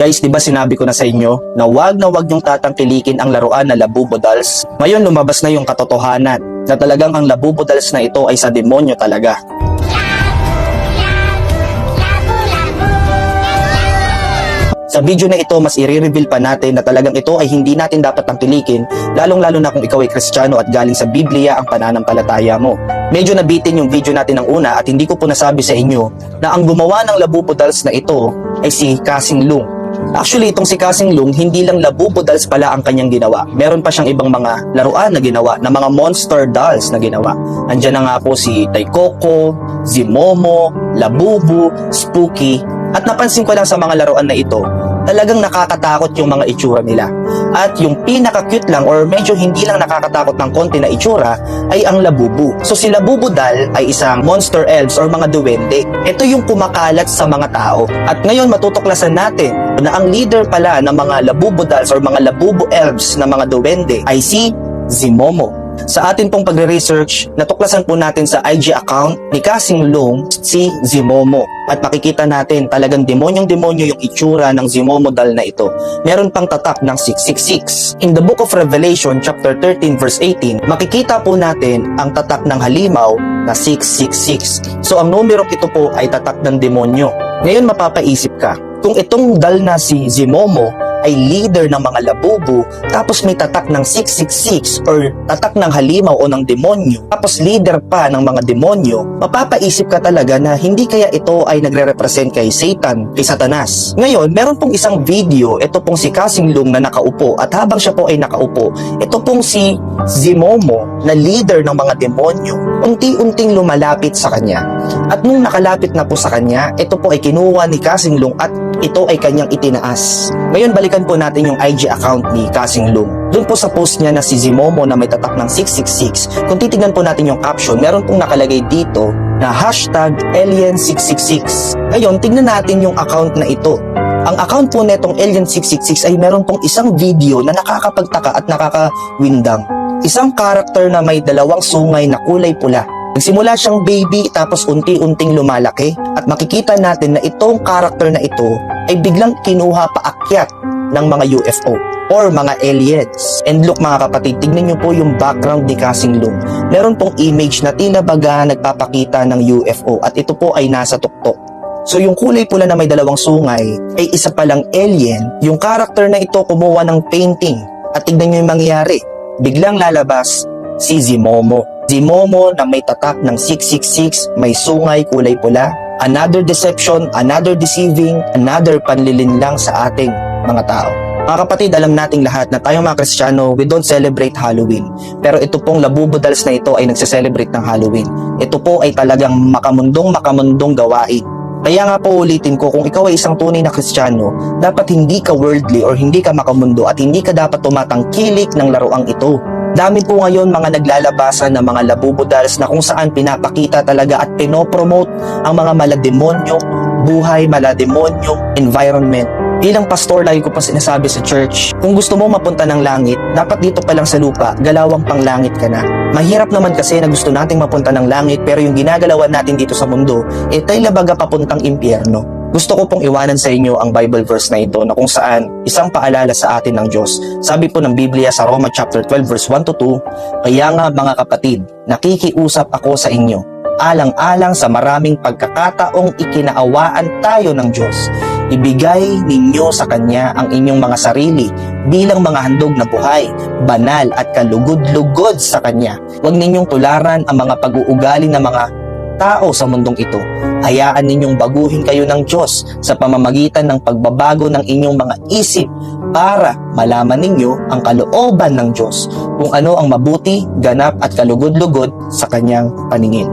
Guys, di ba sinabi ko na sa inyo na wag niyong tatangkilikin ang laruan na Labubo Dolls? Ngayon lumabas na yung katotohanan na talagang ang Labubo Dolls na ito ay sa demonyo talaga. Sa video na ito, mas i-reveal pa natin na talagang ito ay hindi natin dapat tangkilikin, lalong-lalo na kung ikaw ay Kristiyano at galing sa Biblia ang pananampalataya mo. Medyo nabitin yung video natin ng una at hindi ko po nasabi sa inyo na ang gumawa ng Labubo Dolls na ito ay si Kasing Lung. Actually, itong si Kasing Lung, hindi lang Labubo Dolls pala ang kanyang ginawa. Meron pa siyang ibang mga laruan na ginawa, na mga monster dolls na ginawa. Andyan na nga po si Taikoko, Zimomo, Labubu, Spooky. At napansin ko lang sa mga laruan na ito, talagang nakakatakot yung mga itsura nila. At yung pinaka-cute lang or medyo hindi lang nakakatakot ng konti na itsura ay ang Labubu. So si Labubu doll ay isang monster elves or mga duwende. Ito yung kumakalat sa mga tao. At ngayon matutuklasan natin na ang leader pala ng mga Labubu dolls or mga Labubu elves na mga duwende ay si Zimomo. Sa atin pong pagre-research, natuklasan po natin sa IG account ni Kasing Lung si Zimomo. At makikita natin talagang demonyong-demonyo yung itsura ng Zimomo doll na ito. Meron pang tatak ng 666. In the book of Revelation chapter 13 verse 18, makikita po natin ang tatak ng halimaw na 666. So ang numerong ito po ay tatak ng demonyo. Ngayon mapapaisip ka, kung itong doll na si Zimomo ay leader ng mga Labubu, tapos may tatak ng 666 or tatak ng halimaw o ng demonyo, tapos leader pa ng mga demonyo, mapapaisip ka talaga na hindi kaya ito ay nagre-represent kay Satan, kay Satanas. Ngayon, meron pong isang video, ito pong si Kasing Lung na nakaupo, at habang siya po ay nakaupo, ito pong si Zimomo na leader ng mga demonyo, unti-unting lumalapit sa kanya. At nung nakalapit na po sa kanya, ito po ay kinuha ni Kasing Lung at ito ay kanyang itinaas. Ngayon balikan po natin yung IG account ni Kasing Lung. Doon po sa post niya na si Zimomo na may tatak ng 666, kung titignan po natin yung caption, meron pong nakalagay dito na #Alien666. Ngayon, tignan natin yung account na ito. Ang account po netong Alien666 ay meron pong isang video na nakakapagtaka at nakakawindang. Isang karakter na may dalawang sungay na kulay pula. Nagsimula siyang baby tapos unti-unting lumalaki at makikita natin na itong karakter na ito ay biglang kinuha paakyat ng mga UFO or mga aliens. And look mga kapatid, tignan nyo po yung background ni Kasing Lung. Meron pong image na tila baga nagpapakita ng UFO at ito po ay nasa tuktok. So yung kulay pula na may dalawang sungay ay isa palang alien. Yung karakter na ito kumuha ng painting at tignan nyo yung mangyayari. Biglang lalabas si Zimomo. Zimomo na may tatak ng 666, may sungay kulay pula. Another deception, another deceiving, another panlilinlang sa ating mga tao. Mga kapatid, alam nating lahat na tayong mga Kristiyano, we don't celebrate Halloween. Pero ito pong Labubo Dolls na ito ay nagse-celebrate ng Halloween. Ito po ay talagang makamundong gawain. Kaya nga po ulitin ko, kung ikaw ay isang tunay na Kristiyano, dapat hindi ka worldly or hindi ka makamundo at hindi ka dapat tumatangkilik ng laruang ito. Dami po ngayon mga naglalabasan ng mga Labubo Dolls na kung saan pinapakita talaga at pinopromote ang mga malademonyong buhay, malademonyong environment. Bilang pastor, lagi ko pa sinasabi sa church, kung gusto mo mapunta ng langit, dapat dito pa lang sa lupa, galawang pang langit ka na. Mahirap naman kasi na gusto nating mapunta ng langit pero yung ginagalawan natin dito sa mundo, ay labaga papuntang impyerno. Gusto ko pong iwanan sa inyo ang Bible verse na ito na kung saan isang paalala sa atin ng Diyos. Sabi po ng Biblia sa Roma chapter 12 verse 1 to 2, kaya nga mga kapatid, nakikiusap ako sa inyo, alang-alang sa maraming pagkakataong ikinaawaan tayo ng Diyos. Ibigay ninyo sa Kanya ang inyong mga sarili bilang mga handog na buhay, banal at kalugod-lugod sa Kanya. Huwag ninyong tularan ang mga pag-uugali ng mga tao sa mundong ito. Hayaan ninyong baguhin kayo ng Diyos sa pamamagitan ng pagbabago ng inyong mga isip para malaman ninyo ang kalooban ng Diyos, kung ano ang mabuti, ganap at kalugod-lugod sa Kanyang paningin.